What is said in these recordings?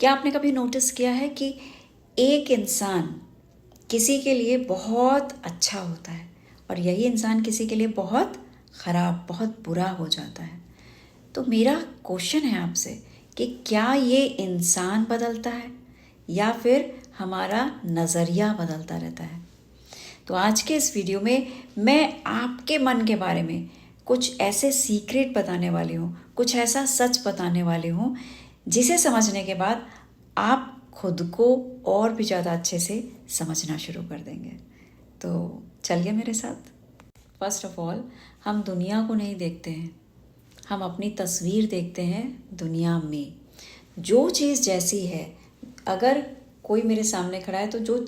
क्या आपने कभी नोटिस किया है कि एक इंसान किसी के लिए बहुत अच्छा होता है और यही इंसान किसी के लिए बहुत ख़राब, बहुत बुरा हो जाता है? तो मेरा क्वेश्चन है आपसे कि क्या ये इंसान बदलता है या फिर हमारा नज़रिया बदलता रहता है? तो आज के इस वीडियो में मैं आपके मन के बारे में कुछ ऐसे सीक्रेट बताने वाली हूँ, कुछ ऐसा सच बताने वाली हूँ जिसे समझने के बाद आप खुद को और भी ज़्यादा अच्छे से समझना शुरू कर देंगे। तो चलिए मेरे साथ। फर्स्ट ऑफ ऑल, हम दुनिया को नहीं देखते हैं, हम अपनी तस्वीर देखते हैं दुनिया में। जो चीज़ जैसी है, अगर कोई मेरे सामने खड़ा है तो जो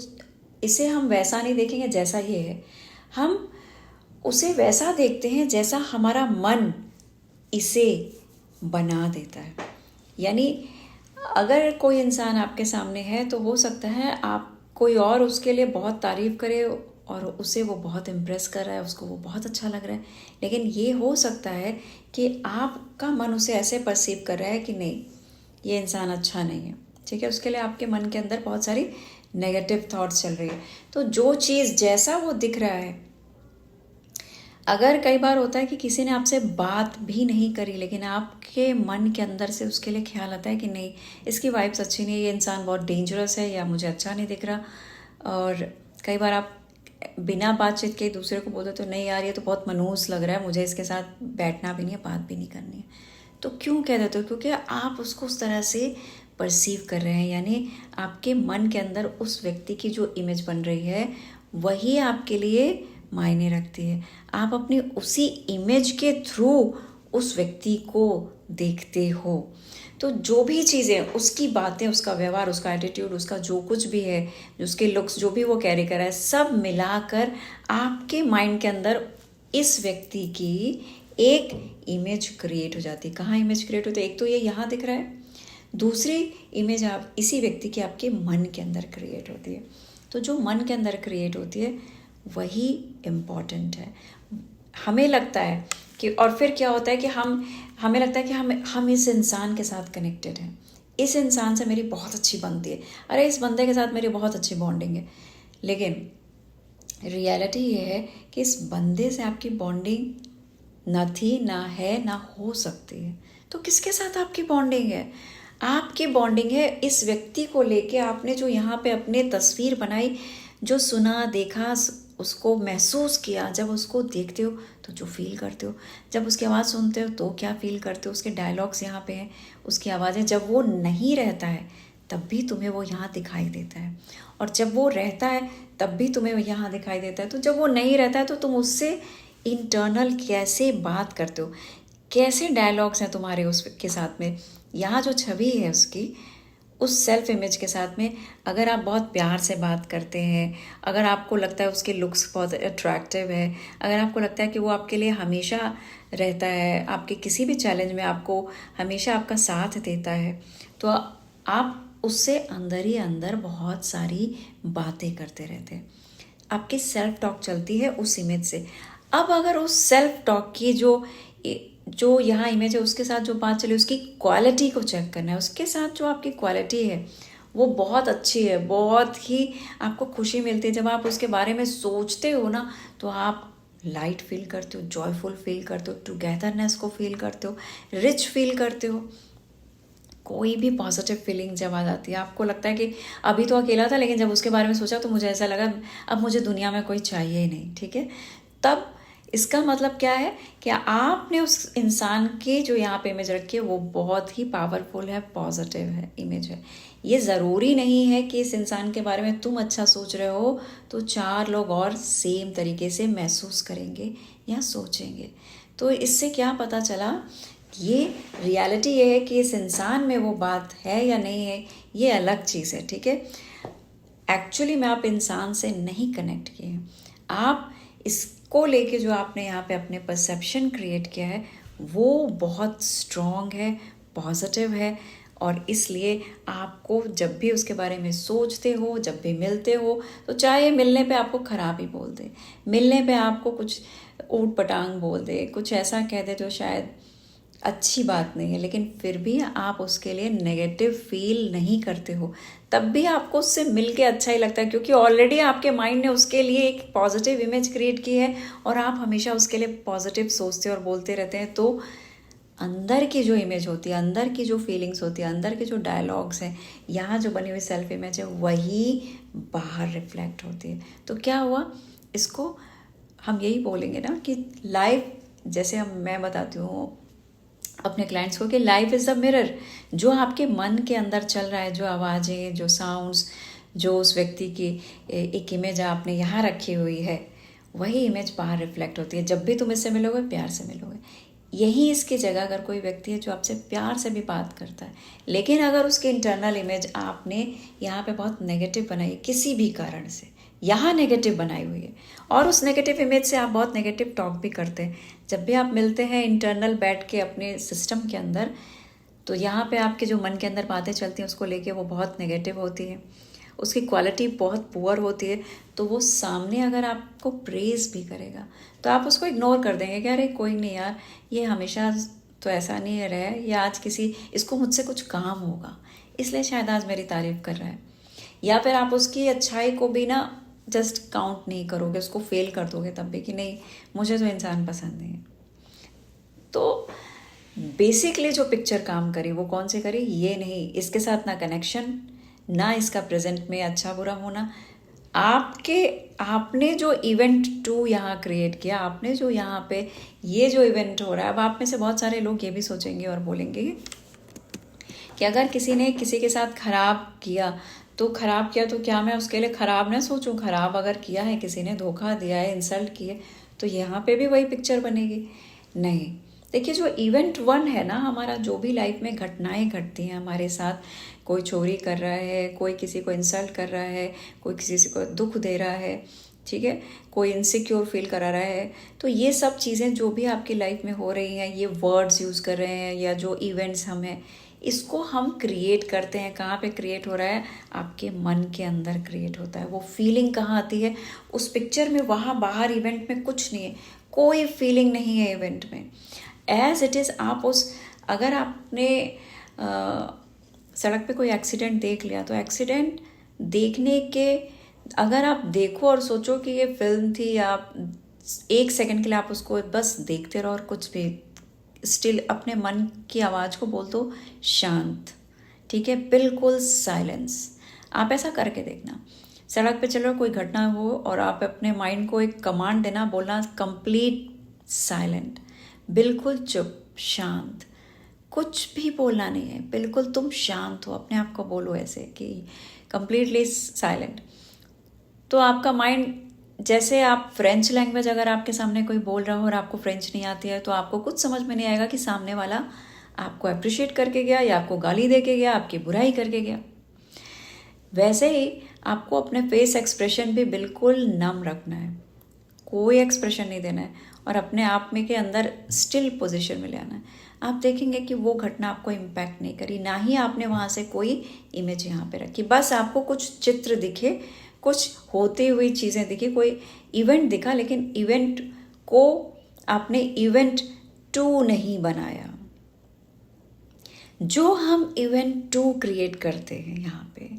इसे हम वैसा नहीं देखेंगे जैसा ये है, हम उसे वैसा देखते हैं जैसा हमारा मन इसे बना देता है। यानी अगर कोई इंसान आपके सामने है तो हो सकता है आप कोई और उसके लिए बहुत तारीफ़ करे और उसे वो बहुत इम्प्रेस कर रहा है, उसको वो बहुत अच्छा लग रहा है, लेकिन ये हो सकता है कि आपका मन उसे ऐसे परसीव कर रहा है कि नहीं, ये इंसान अच्छा नहीं है। ठीक है, उसके लिए आपके मन के अंदर बहुत सारी नेगेटिव थॉट्स चल रही है। तो जो चीज़ जैसा वो दिख रहा है, अगर कई बार होता है कि किसी ने आपसे बात भी नहीं करी लेकिन आपके मन के अंदर से उसके लिए ख्याल आता है कि नहीं, इसकी वाइब्स अच्छी नहीं है, ये इंसान बहुत डेंजरस है या मुझे अच्छा नहीं दिख रहा। और कई बार आप बिना बातचीत के दूसरे को बोलते तो नहीं यार, ये तो बहुत मनहूस लग रहा है, मुझे इसके साथ बैठना भी नहीं है, बात भी नहीं करनी है। तो क्यों कह देते हो? क्योंकि आप उसको उस तरह से परसीव कर रहे हैं। यानी आपके मन के अंदर उस व्यक्ति की जो इमेज बन रही है वही आपके लिए मायने रखती है। आप अपनी उसी इमेज के थ्रू उस व्यक्ति को देखते हो। तो जो भी चीज़ें, उसकी बातें, उसका व्यवहार, उसका एटीट्यूड, उसका जो कुछ भी है, उसके लुक्स, जो भी वो कैरी कर रहा है, सब मिलाकर आपके माइंड के अंदर इस व्यक्ति की एक इमेज क्रिएट हो जाती है। कहाँ इमेज क्रिएट होती है? एक तो ये यहाँ दिख रहा है, दूसरी इमेज आप इसी व्यक्ति की आपके मन के अंदर क्रिएट होती है। तो जो मन के अंदर क्रिएट होती है वही इम्पॉर्टेंट है। हमें लगता है कि, और फिर क्या होता है कि हमें लगता है कि हम इस इंसान के साथ कनेक्टेड हैं, इस इंसान से मेरी बहुत अच्छी बनती है, अरे इस बंदे के साथ मेरी बहुत अच्छी बॉन्डिंग है। लेकिन रियलिटी ये है कि इस बंदे से आपकी बॉन्डिंग न थी, ना है, ना हो सकती है। तो किसके साथ आपकी बॉन्डिंग है? आपकी बॉन्डिंग है इस व्यक्ति को लेके। आपने जो यहाँ पे अपने तस्वीर बनाई, जो सुना, देखा, उसको महसूस किया, जब उसको देखते हो तो जो फील करते हो, जब उसकी आवाज़ सुनते हो तो क्या फील करते हो, उसके डायलॉग्स यहाँ पे हैं, उसकी आवाज़ें, जब वो नहीं रहता है तब भी तुम्हें वो यहाँ दिखाई देता है, और जब वो रहता है तब भी तुम्हें यहाँ दिखाई देता है। तो जब वो नहीं रहता है तो तुम उससे इंटरनल कैसे बात करते हो, कैसे डायलॉग्स हैं तुम्हारे उसके साथ में। यहाँ जो छवि है उसकी, उस सेल्फ इमेज के साथ में, अगर आप बहुत प्यार से बात करते हैं, अगर आपको लगता है उसके लुक्स बहुत अट्रैक्टिव है, अगर आपको लगता है कि वो आपके लिए हमेशा रहता है, आपके किसी भी चैलेंज में आपको हमेशा आपका साथ देता है, तो आप उससे अंदर ही अंदर बहुत सारी बातें करते रहते हैं। आपकी सेल्फ टॉक चलती है उस इमेज से। अब अगर उस सेल्फ टॉक की जो यहाँ इमेज है उसके साथ जो बात चली, उसकी क्वालिटी को चेक करना है। उसके साथ जो आपकी क्वालिटी है वो बहुत अच्छी है, बहुत ही आपको खुशी मिलती है। जब आप उसके बारे में सोचते हो ना तो आप लाइट फील करते हो, जॉयफुल फील करते हो, टुगेदरनेस को फील करते हो, रिच फील करते हो। कोई भी पॉजिटिव फीलिंग जब आ जाती है, आपको लगता है कि अभी तो अकेला था लेकिन जब उसके बारे में सोचा तो मुझे ऐसा लगा अब मुझे दुनिया में कोई चाहिए ही नहीं। ठीक है, तब इसका मतलब क्या है कि आपने उस इंसान की जो यहाँ पे इमेज रखी है वो बहुत ही पावरफुल है, पॉजिटिव है, इमेज है। ये ज़रूरी नहीं है कि इस इंसान के बारे में तुम अच्छा सोच रहे हो तो 4 लोग और सेम तरीके से महसूस करेंगे या सोचेंगे। तो इससे क्या पता चला, ये रियलिटी ये है कि इस इंसान में वो बात है या नहीं है, ये अलग चीज़ है। ठीक है, एक्चुअली में आप इंसान से नहीं कनेक्ट किए हैं, आप इसको लेके जो आपने यहाँ पे अपने परसेप्शन क्रिएट किया है वो बहुत स्ट्रॉन्ग है, पॉजिटिव है, और इसलिए आपको जब भी उसके बारे में सोचते हो, जब भी मिलते हो, तो चाहे मिलने पे आपको ख़राब ही बोल दे, मिलने पे आपको कुछ ऊट पटांग बोल दे, कुछ ऐसा कह दे जो शायद अच्छी बात नहीं है, लेकिन फिर भी आप उसके लिए नेगेटिव फील नहीं करते हो, तब भी आपको उससे मिल के अच्छा ही लगता है, क्योंकि ऑलरेडी आपके माइंड ने उसके लिए एक पॉजिटिव इमेज क्रिएट की है और आप हमेशा उसके लिए पॉजिटिव सोचते और बोलते रहते हैं। तो अंदर की जो इमेज होती है, अंदर की जो फीलिंग्स होती है, अंदर के जो डायलॉग्स हैं, यहाँ जो बनी हुई सेल्फ इमेज है, वही बाहर रिफ्लेक्ट होती है। तो क्या हुआ, इसको हम यही बोलेंगे ना कि लाइफ, जैसे मैं बताती हूँ अपने क्लाइंट्स को कि लाइफ इज़ द मिरर। जो आपके मन के अंदर चल रहा है, जो आवाज़ें, जो साउंड्स, जो उस व्यक्ति की एक इमेज आपने यहाँ रखी हुई है, वही इमेज बाहर रिफ्लेक्ट होती है। जब भी तुम इससे मिलोगे, प्यार से मिलोगे। यही इसकी जगह अगर कोई व्यक्ति है जो आपसे प्यार से भी बात करता है, लेकिन अगर उसकी इंटरनल इमेज आपने यहाँ पे बहुत नेगेटिव बनाई है, किसी भी कारण से यहाँ नेगेटिव बनाई हुई है, और उस नेगेटिव इमेज से आप बहुत नेगेटिव टॉक भी करते हैं, जब भी आप मिलते हैं इंटरनल बैठ के अपने सिस्टम के अंदर, तो यहाँ पे आपके जो मन के अंदर बातें चलती हैं उसको लेके वो बहुत नेगेटिव होती है, उसकी क्वालिटी बहुत पुअर होती है। तो वो सामने अगर आपको प्रेज भी करेगा तो आप उसको इग्नोर कर देंगे कि अरे कोई नहीं यार, ये हमेशा तो ऐसा नहीं रहा है, या आज इसको मुझसे कुछ काम होगा इसलिए शायद आज मेरी तारीफ कर रहा है। या फिर आप उसकी अच्छाई को भी ना जस्ट काउंट नहीं करोगे, उसको फेल कर दोगे तब भी कि नहीं, मुझे तो इंसान पसंद नहीं है। तो बेसिकली जो पिक्चर काम करी वो कौन सी करी, ये नहीं, इसके साथ ना कनेक्शन, ना इसका प्रेजेंट में अच्छा बुरा होना, आपने जो इवेंट 2 यहाँ क्रिएट किया, आपने जो यहाँ पे ये जो इवेंट हो रहा है। अब आप में से बहुत सारे लोग ये भी सोचेंगे और बोलेंगे कि अगर किसी ने किसी के साथ खराब किया तो क्या मैं उसके लिए खराब ना सोचूं? खराब अगर किया है, किसी ने धोखा दिया है, इंसल्ट किए, तो यहाँ पे भी वही पिक्चर बनेगी? नहीं। देखिए, जो इवेंट 1 है ना, हमारा जो भी लाइफ में घटनाएं घटती हैं हमारे साथ, कोई चोरी कर रहा है, कोई किसी को इंसल्ट कर रहा है, कोई किसी को दुख दे रहा है, ठीक है, कोई इनसिक्योर फील करा रहा है, तो ये सब चीज़ें जो भी आपकी लाइफ में हो रही हैं, ये वर्ड्स यूज़ कर रहे हैं या जो इवेंट्स हम हैं, इसको हम क्रिएट करते हैं। कहाँ पे क्रिएट हो रहा है? आपके मन के अंदर क्रिएट होता है। वो फीलिंग कहाँ आती है? उस पिक्चर में। वहाँ बाहर इवेंट में कुछ नहीं है, कोई फीलिंग नहीं है इवेंट में। एज इट इज़ आप अगर आपने सड़क पे कोई एक्सीडेंट देख लिया, तो एक्सीडेंट देखने के अगर आप देखो और सोचो कि ये फिल्म थी, या आप 1 सेकंड के लिए आप उसको बस देखते रहो और कुछ भी, स्टिल अपने मन की आवाज़ को बोल दो शांत, ठीक है, बिल्कुल साइलेंस। आप ऐसा करके देखना, सड़क पे चलो, कोई घटना हो और आप अपने माइंड को एक कमांड देना, बोलना कंप्लीट साइलेंट, बिल्कुल चुप, शांत, कुछ भी बोलना नहीं है, बिल्कुल तुम शांत हो। अपने आप को बोलो ऐसे कि कंप्लीटली साइलेंट। तो आपका माइंड, जैसे आप फ्रेंच लैंग्वेज, अगर आपके सामने कोई बोल रहा हो और आपको फ्रेंच नहीं आती है, तो आपको कुछ समझ में नहीं आएगा कि सामने वाला आपको अप्रिशिएट करके गया या आपको गाली दे के गया, आपकी बुराई करके गया। वैसे ही आपको अपने फेस एक्सप्रेशन भी बिल्कुल नम रखना है, कोई एक्सप्रेशन नहीं देना है, और अपने आप में के अंदर स्टिल पोजीशन में ले आना है। आप देखेंगे कि वो घटना आपको इम्पैक्ट नहीं करी, ना ही आपने वहाँ से कोई इमेज यहाँ पे रखी। बस आपको कुछ चित्र दिखे, कुछ होती हुई चीज़ें दिखी, कोई इवेंट दिखा, लेकिन इवेंट को आपने इवेंट 2 नहीं बनाया। जो हम इवेंट 2 क्रिएट करते हैं यहाँ पे,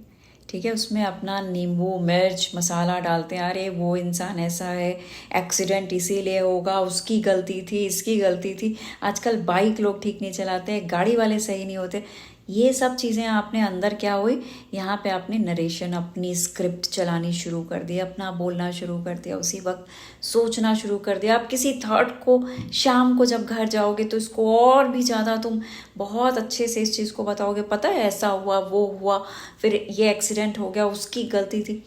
ठीक है, उसमें अपना नींबू मिर्च मसाला डालते हैं, अरे वो इंसान ऐसा है, एक्सीडेंट इसीलिए होगा, उसकी गलती थी, इसकी गलती थी, आजकल बाइक लोग ठीक नहीं चलाते, गाड़ी वाले सही नहीं होते, ये सब चीज़ें आपने अंदर क्या हुई, यहाँ पे आपने नरेशन, अपनी स्क्रिप्ट चलानी शुरू कर दी, अपना बोलना शुरू कर दिया, उसी वक्त सोचना शुरू कर दिया। आप किसी थॉट को शाम को जब घर जाओगे तो इसको और भी ज़्यादा तुम बहुत अच्छे से इस चीज़ को बताओगे, पता है ऐसा हुआ, वो हुआ, फिर ये एक्सीडेंट हो गया, उसकी गलती थी।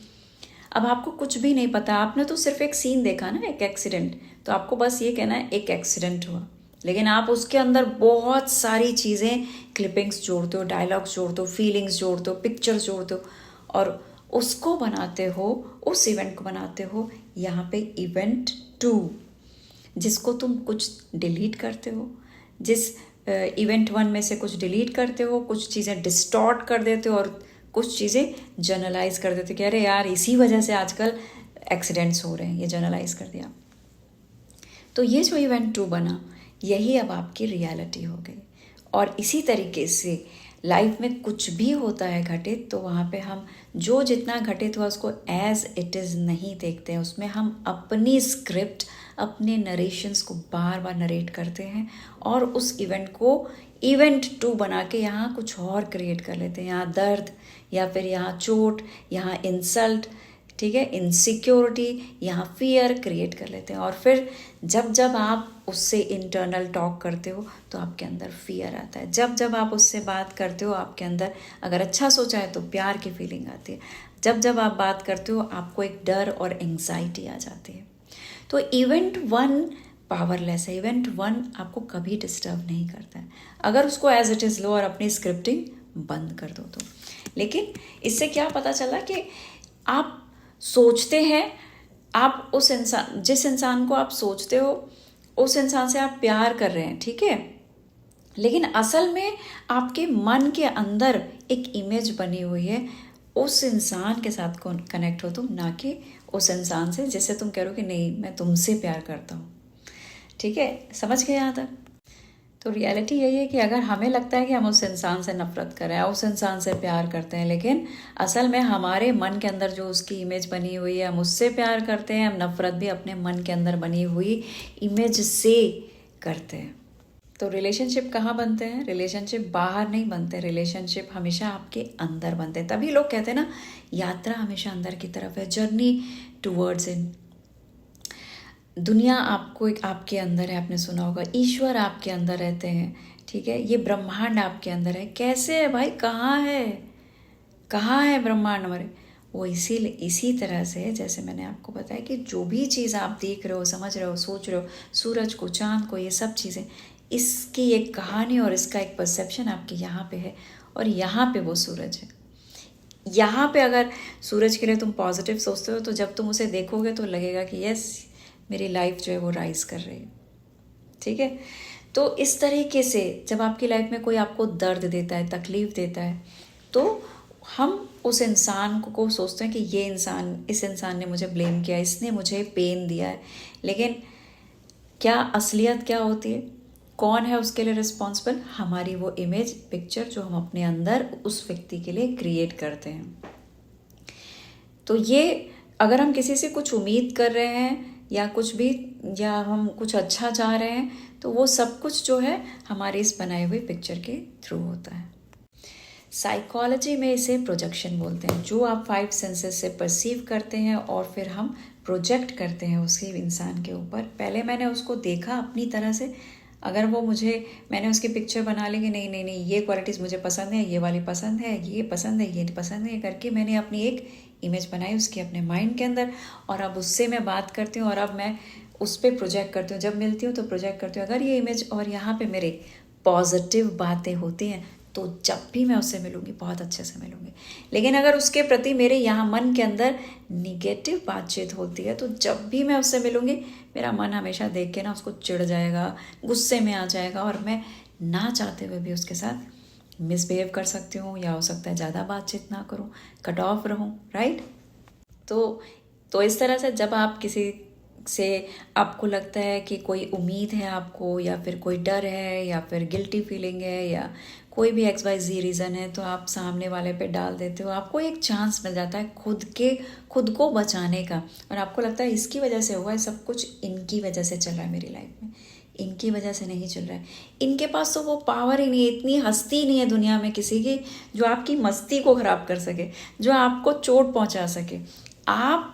अब आपको कुछ भी नहीं पता, आपने तो सिर्फ एक सीन देखा ना, एक एक्सीडेंट, तो आपको बस ये कहना है एक एक्सीडेंट हुआ, लेकिन आप उसके अंदर बहुत सारी चीज़ें, क्लिपिंग्स जोड़ते हो, डायलॉग्स जोड़ते हो, फीलिंग्स जोड़ते हो, पिक्चर्स जोड़ते हो, और उसको बनाते हो, उस इवेंट को बनाते हो यहाँ पे इवेंट 2, जिसको तुम कुछ डिलीट करते हो, जिस इवेंट 1 में से कुछ डिलीट करते हो, कुछ चीज़ें डिस्टॉर्ट कर देते हो, और कुछ चीज़ें जनरलाइज कर देते हो कि अरे यार इसी वजह से आजकल एक्सीडेंट्स हो रहे हैं, ये जनरलाइज कर दिया। तो ये जो इवेंट 2 बना, यही अब आपकी रियलिटी हो गई। और इसी तरीके से लाइफ में कुछ भी होता है घटित, तो वहाँ पे हम जो जितना घटित हुआ उसको एज इट इज़ नहीं देखते हैं, उसमें हम अपनी स्क्रिप्ट, अपने नरेशंस को बार बार नरेट करते हैं और उस इवेंट को इवेंट 2 बना के यहाँ कुछ और क्रिएट कर लेते हैं। यहाँ दर्द, या फिर यहाँ चोट, यहाँ इंसल्ट, ठीक है, इनसिक्योरिटी, यहाँ फियर क्रिएट कर लेते हैं। और फिर जब जब आप उससे इंटरनल टॉक करते हो तो आपके अंदर फियर आता है। जब जब आप उससे बात करते हो आपके अंदर, अगर अच्छा सोचा है तो प्यार की फीलिंग आती है। जब जब आप बात करते हो आपको एक डर और एंग्जाइटी आ जाती है। तो इवेंट 1 पावरलेस है। इवेंट 1 आपको कभी डिस्टर्ब नहीं करता है अगर उसको एज इट इज़ लो और अपनी स्क्रिप्टिंग बंद कर दो तो। लेकिन इससे क्या पता चला कि आप सोचते हैं, आप उस इंसान, जिस इंसान को आप सोचते हो उस इंसान से आप प्यार कर रहे हैं, ठीक है, लेकिन असल में आपके मन के अंदर एक इमेज बनी हुई है, उस इंसान के साथ कनेक्ट हो तुम, ना कि उस इंसान से जिससे तुम कह रहे हो कि नहीं मैं तुमसे प्यार करता हूँ। ठीक है, समझ गए यहाँ तक? तो रियलिटी यही है कि अगर हमें लगता है कि हम उस इंसान से नफरत कर रहे हैं, उस इंसान से प्यार करते हैं, लेकिन असल में हमारे मन के अंदर जो उसकी इमेज बनी हुई है, हम उससे प्यार करते हैं, हम नफरत भी अपने मन के अंदर बनी हुई इमेज से करते हैं। तो रिलेशनशिप कहाँ बनते हैं? रिलेशनशिप बाहर नहीं बनते, रिलेशनशिप हमेशा आपके अंदर बनते हैं। तभी लोग कहते हैं ना, यात्रा हमेशा अंदर की तरफ है, जर्नी टूवर्ड्स इन। दुनिया आपको एक आपके अंदर है, आपने सुना होगा, ईश्वर आपके अंदर रहते हैं, ठीक है, ये ब्रह्मांड आपके अंदर है। कैसे है भाई, कहाँ है, कहाँ है ब्रह्मांड हमारे? वो इसी तरह से, जैसे मैंने आपको बताया कि जो भी चीज़ आप देख रहे हो, समझ रहे हो, सोच रहे हो, सूरज को, चांद को, ये सब चीज़ें, इसकी एक कहानी और इसका एक परसेप्शन आपके यहाँ पे है, और यहाँ पे वो सूरज है। यहाँ पे अगर सूरज के लिए तुम पॉजिटिव सोचते हो तो जब तुम उसे देखोगे तो लगेगा कि यस, मेरी लाइफ जो है वो राइज कर रही है। ठीक है, तो इस तरीके से जब आपकी लाइफ में कोई आपको दर्द देता है, तकलीफ देता है, तो हम उस इंसान को सोचते हैं कि ये इंसान, इस इंसान ने मुझे ब्लेम किया, इसने मुझे पेन दिया है। लेकिन क्या असलियत क्या होती है? कौन है उसके लिए रिस्पॉन्सिबल? हमारी वो इमेज, पिक्चर जो हम अपने अंदर उस व्यक्ति के लिए क्रिएट करते हैं। तो ये अगर हम किसी से कुछ उम्मीद कर रहे हैं या कुछ भी, या हम कुछ अच्छा चाह रहे हैं, तो वो सब कुछ जो है हमारी इस बनाई हुई पिक्चर के थ्रू होता है। साइकोलॉजी में इसे प्रोजेक्शन बोलते हैं, जो आप 5 सेंसेस से परसीव करते हैं और फिर हम प्रोजेक्ट करते हैं उसी इंसान के ऊपर। पहले मैंने उसको देखा अपनी तरह से, अगर वो मैंने उसकी पिक्चर बना ली कि नहीं नहीं नहीं, ये क्वालिटीज़ मुझे पसंद है, ये वाली पसंद है, ये पसंद है, ये पसंद है, करके मैंने अपनी एक इमेज बनाई उसकी अपने माइंड के अंदर, और अब उससे मैं बात करती हूँ और अब मैं उस पर प्रोजेक्ट करती हूँ। जब मिलती हूँ तो प्रोजेक्ट करती हूँ। अगर ये इमेज और यहाँ पे मेरे पॉजिटिव बातें होती हैं तो जब भी मैं उससे मिलूँगी बहुत अच्छे से मिलूँगी। लेकिन अगर उसके प्रति मेरे यहाँ मन के अंदर निगेटिव बातचीत होती है तो जब भी मैं उससे मिलूँगी मेरा मन हमेशा देख के ना उसको चिढ़ जाएगा, गुस्से में आ जाएगा, और मैं ना चाहते हुए भी उसके साथ मिसबिहेव कर सकती हूँ, या हो सकता है ज़्यादा बातचीत ना करूँ, कट ऑफ रहूँ, राइट। तो इस तरह से जब आप किसी से, आपको लगता है कि कोई उम्मीद है आपको, या फिर कोई डर है, या फिर गिल्टी फीलिंग है, या कोई भी XYZ रीज़न है, तो आप सामने वाले पे डाल देते हो। आपको एक चांस मिल जाता है खुद को बचाने का, और आपको लगता है इसकी वजह से हुआ है सब कुछ, इनकी वजह से चल रहा है मेरी लाइफ में, इनकी वजह से नहीं चल रहा है। इनके पास तो वो पावर ही नहीं है, इतनी हस्ती नहीं है दुनिया में किसी की जो आपकी मस्ती को ख़राब कर सके, जो आपको चोट पहुंचा सके। आप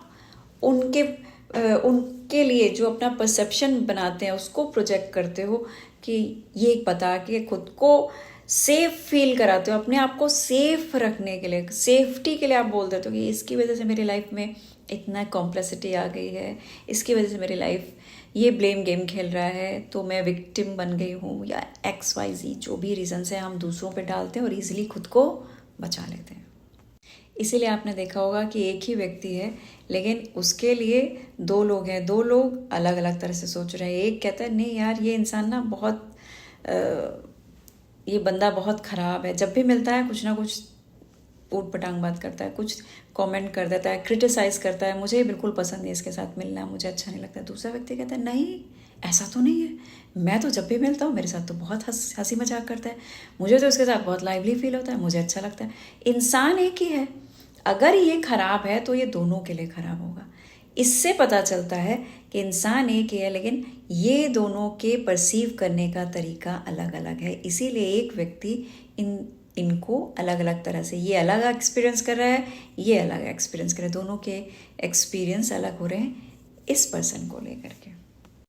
उनके लिए जो अपना परसेप्शन बनाते हैं उसको प्रोजेक्ट करते हो, कि ये पता कि खुद को सेफ फील कराते हो, अपने आप को सेफ रखने के लिए, सेफ्टी के लिए आप बोल देते हो कि इसकी वजह से मेरी लाइफ में इतना कॉम्प्लेक्सिटी आ गई है, इसकी वजह से मेरी लाइफ ये ब्लेम गेम खेल रहा है, तो मैं विक्टिम बन गई हूँ, या XYZ जो भी रीज़न से हम दूसरों पे डालते हैं और ईजिली खुद को बचा लेते हैं। इसीलिए आपने देखा होगा कि एक ही व्यक्ति है लेकिन उसके लिए 2 लोग हैं, 2 लोग अलग अलग तरह से सोच रहे हैं। एक कहता है नहीं यार, ये इंसान ना ये बंदा बहुत ख़राब है, जब भी मिलता है कुछ ना कुछ ऊट पटांग बात करता है, कुछ कमेंट कर देता है, क्रिटिसाइज करता है, मुझे बिल्कुल पसंद नहीं इसके साथ मिलना, मुझे अच्छा नहीं लगता। दूसरा व्यक्ति कहता है नहीं ऐसा तो नहीं है, मैं तो जब भी मिलता हूँ मेरे साथ तो बहुत हंसी मजाक करता है, मुझे तो इसके साथ बहुत लाइवली फील होता है, मुझे अच्छा लगता है। इंसान एक ही है, अगर ये खराब है तो ये दोनों के लिए खराब होगा। इससे पता चलता है कि इंसान एक ही है, लेकिन ये दोनों के परसीव करने का तरीका अलग अलग है। इसीलिए एक व्यक्ति इनको अलग अलग तरह से, ये अलग एक्सपीरियंस कर रहा है, ये अलग एक्सपीरियंस कर रहा है, दोनों के एक्सपीरियंस अलग हो रहे हैं इस पर्सन को लेकर के।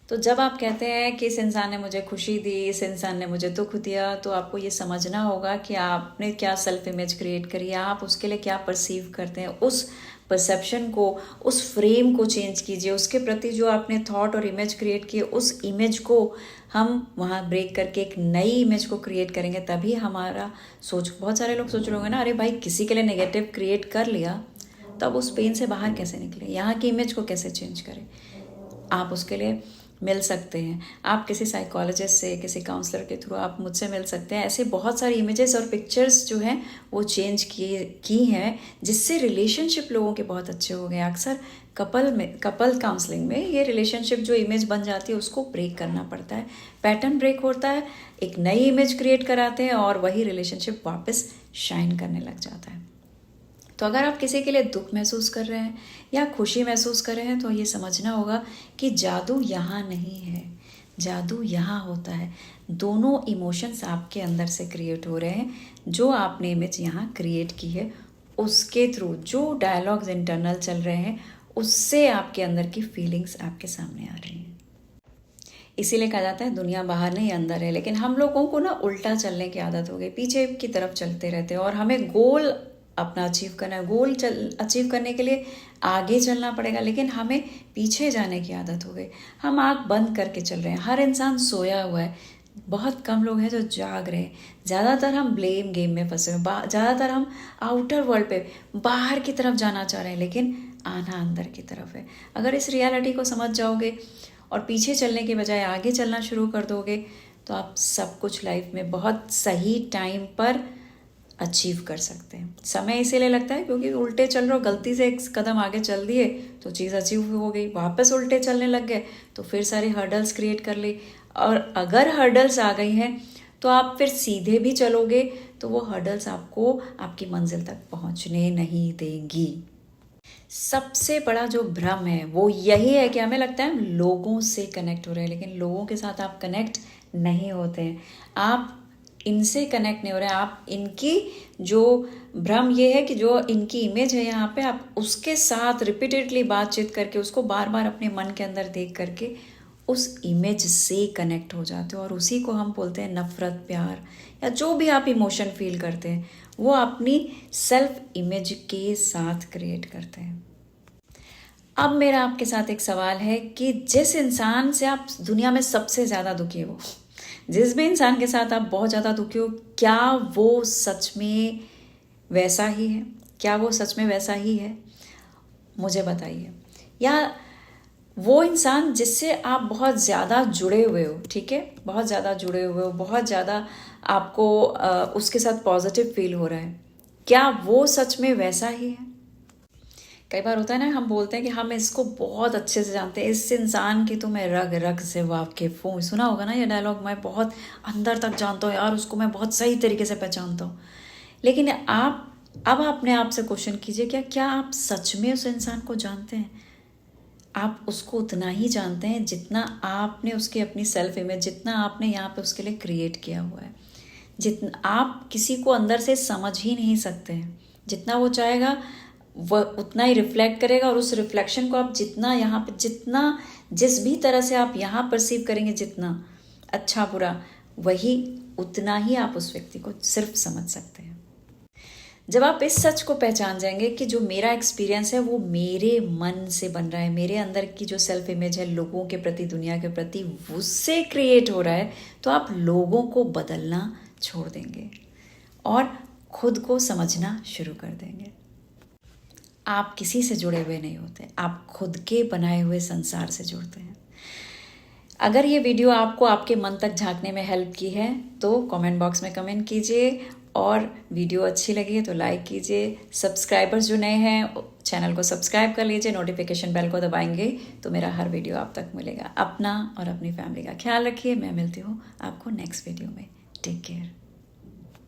तो जब आप कहते हैं कि इस इंसान ने मुझे खुशी दी, इस इंसान ने मुझे दुख दिया, तो आपको ये समझना होगा कि आपने क्या सेल्फ इमेज क्रिएट करी है, आप उसके लिए क्या परसीव करते हैं। उस परसेप्शन को, उस फ्रेम को चेंज कीजिए, उसके प्रति जो आपने थॉट और इमेज क्रिएट किए उस इमेज को हम वहाँ ब्रेक करके एक नई इमेज को क्रिएट करेंगे, तभी हमारा सोच। बहुत सारे लोग सोच रहे होंगे ना, अरे भाई किसी के लिए नेगेटिव क्रिएट कर लिया तब उस पेन से बाहर कैसे निकले, यहाँ की इमेज को कैसे चेंज करें। आप उसके लिए मिल सकते हैं, आप किसी साइकोलॉजिस्ट से, किसी काउंसलर के थ्रू आप मुझसे मिल सकते हैं। ऐसे बहुत सारी इमेजेस और पिक्चर्स जो हैं वो चेंज की हैं, जिससे रिलेशनशिप लोगों के बहुत अच्छे हो गए। अक्सर कपल काउंसलिंग में ये रिलेशनशिप जो इमेज बन जाती है उसको ब्रेक करना पड़ता है, पैटर्न ब्रेक होता है, एक नई इमेज क्रिएट कराते हैं और वही रिलेशनशिप वापस शाइन करने लग जाता है। तो अगर आप किसी के लिए दुख महसूस कर रहे हैं या खुशी महसूस कर रहे हैं तो ये समझना होगा कि जादू यहाँ नहीं है, जादू यहाँ होता है। दोनों इमोशंस आपके अंदर से क्रिएट हो रहे हैं, जो आपने इमेज यहाँ क्रिएट की है उसके थ्रू, जो डायलॉग्स इंटरनल चल रहे हैं उससे आपके अंदर की फीलिंग्स आपके सामने आ रही हैं। इसीलिए कहा जाता है दुनिया बाहर नहीं अंदर है। लेकिन हम लोगों को ना उल्टा चलने की आदत हो गई, पीछे की तरफ चलते रहते हैं, और हमें गोल अपना अचीव करना है। गोल अचीव करने के लिए आगे चलना पड़ेगा, लेकिन हमें पीछे जाने की आदत हो गई। हम आँख बंद करके चल रहे हैं, हर इंसान सोया हुआ है, बहुत कम लोग हैं जो जाग रहे हैं। ज़्यादातर हम ब्लेम गेम में फंसे हुए, ज़्यादातर हम आउटर वर्ल्ड पे बाहर की तरफ जाना चाह रहे हैं, लेकिन आना अंदर की तरफ है। अगर इस रियलिटी को समझ जाओगे और पीछे चलने के बजाय आगे चलना शुरू कर दोगे तो आप सब कुछ लाइफ में बहुत सही टाइम पर अचीव कर सकते हैं। समय इसीलिए लगता है क्योंकि उल्टे चल रहे हो, गलती से एक कदम आगे चल दिए तो चीज़ अचीव हो गई, वापस उल्टे चलने लग गए तो फिर सारी हर्डल्स क्रिएट कर ली। और अगर हर्डल्स आ गई हैं तो आप फिर सीधे भी चलोगे तो वो हर्डल्स आपको आपकी मंजिल तक पहुंचने नहीं देंगी। सबसे बड़ा जो भ्रम है वो यही है कि हमें लगता है हम लोगों से कनेक्ट हो रहे हैं, लेकिन लोगों के साथ आप कनेक्ट नहीं होते हैं, आप इनसे कनेक्ट नहीं हो रहे हैं। आप इनकी जो भ्रम ये है कि जो इनकी इमेज है यहाँ पे, आप उसके साथ रिपीटेडली बातचीत करके, उसको बार बार अपने मन के अंदर देख करके उस इमेज से कनेक्ट हो जाते हो, और उसी को हम बोलते हैं नफरत, प्यार, या जो भी आप इमोशन फील करते हैं वो अपनी सेल्फ इमेज के साथ क्रिएट करते हैं। अब मेरा आपके साथ एक सवाल है कि जिस इंसान से आप दुनिया में सबसे ज़्यादा दुखी हो, जिस भी इंसान के साथ आप बहुत ज़्यादा दुखी हो, क्या वो सच में वैसा ही है? क्या वो सच में वैसा ही है? मुझे बताइए। या वो इंसान जिससे आप बहुत ज़्यादा जुड़े हुए हो, ठीक है, बहुत ज़्यादा जुड़े हुए हो, बहुत ज़्यादा आपको उसके साथ पॉजिटिव फील हो रहा है, क्या वो सच में वैसा ही है? कई बार होता है ना, हम बोलते हैं कि हम इसको बहुत अच्छे से जानते हैं, इस इंसान की तो मैं रग रग से वाकिफ हूँ। सुना होगा ना ये डायलॉग, मैं बहुत अंदर तक जानता हूँ यार, उसको मैं बहुत सही तरीके से पहचानता हूँ। लेकिन आप अब अपने आप से क्वेश्चन कीजिए, क्या आप सच में उस इंसान को जानते हैं? आप उसको उतना ही जानते हैं जितना आपने उसकी अपनी सेल्फ इमेज, जितना आपने यहाँ पे उसके लिए क्रिएट किया हुआ है। जितना आप किसी को अंदर से समझ ही नहीं सकते हैं, जितना वो चाहेगा वह उतना ही रिफ्लेक्ट करेगा, और उस रिफ्लेक्शन को आप जितना यहाँ पे, जितना जिस भी तरह से आप यहाँ परसीव करेंगे, जितना अच्छा बुरा, वही उतना ही आप उस व्यक्ति को सिर्फ समझ सकते हैं। जब आप इस सच को पहचान जाएंगे कि जो मेरा एक्सपीरियंस है वो मेरे मन से बन रहा है, मेरे अंदर की जो सेल्फ इमेज है लोगों के प्रति, दुनिया के प्रति, उससे क्रिएट हो रहा है, तो आप लोगों को बदलना छोड़ देंगे और खुद को समझना शुरू कर देंगे। आप किसी से जुड़े हुए नहीं होते, आप खुद के बनाए हुए संसार से जुड़ते हैं। अगर ये वीडियो आपको आपके मन तक झांकने में हेल्प की है तो कमेंट बॉक्स में कमेंट कीजिए, और वीडियो अच्छी लगी है तो लाइक कीजिए। सब्सक्राइबर्स जो नए हैं चैनल को सब्सक्राइब कर लीजिए, नोटिफिकेशन बेल को दबाएंगे तो मेरा हर वीडियो आप तक मिलेगा। अपना और अपनी फैमिली का ख्याल रखिए। मैं मिलती हूँ आपको नेक्स्ट वीडियो में। Take care.